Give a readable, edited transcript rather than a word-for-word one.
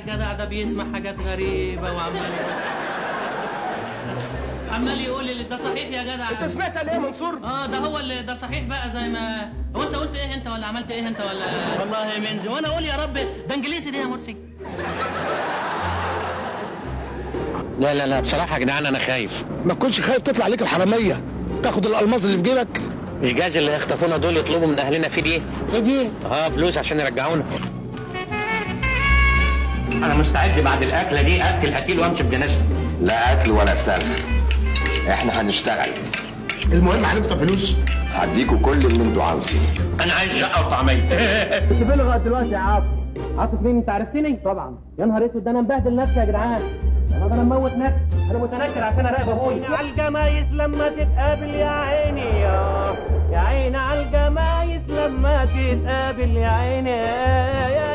الجدع ده بيسمع حاجات غريبة عمال يقول لي ده صحيح يا جدع. انت سمعت ليه يا منصور؟ ده هو اللي ده صحيح بقى زي ما هو. انت قلت ايه انت ولا عملت ايه انت ولا؟ والله منزي وانا اقول يا رب ده انجليزي دي يا مرسي. لا لا لا بصراحه يا جدعان انا خايف. ما تكونش خايف تطلع عليك الحراميه تاخد الالماظ اللي في جيبك. الجاز اللي هيخطفونا دول يطلبوا من اهلنا في دي. ايه دي؟ فلوس عشان يرجعونا. انا مستعد بعد الاكله دي اكل قتيل وامشي بجنازته. لا اكل ولا سلخ، احنا هنشتغل. المهم هنكسب فلوس. هديكوا كل اللي انتوا عاوزينه. انا عايز شقه وطعميه. انت فين لغايه دلوقتي يا عاطف؟ عاطف مين؟ انت عرفتني؟ طبعا. يا نهار اسود ده انا مبهدل نفسي يا جدعان. انا مموت نفسي. انا متنكر عشان اراقب ابويا. على الجمايس لما تتقابل يا عيني يا عيني على الجمايس لما تتقابل يا عيني يا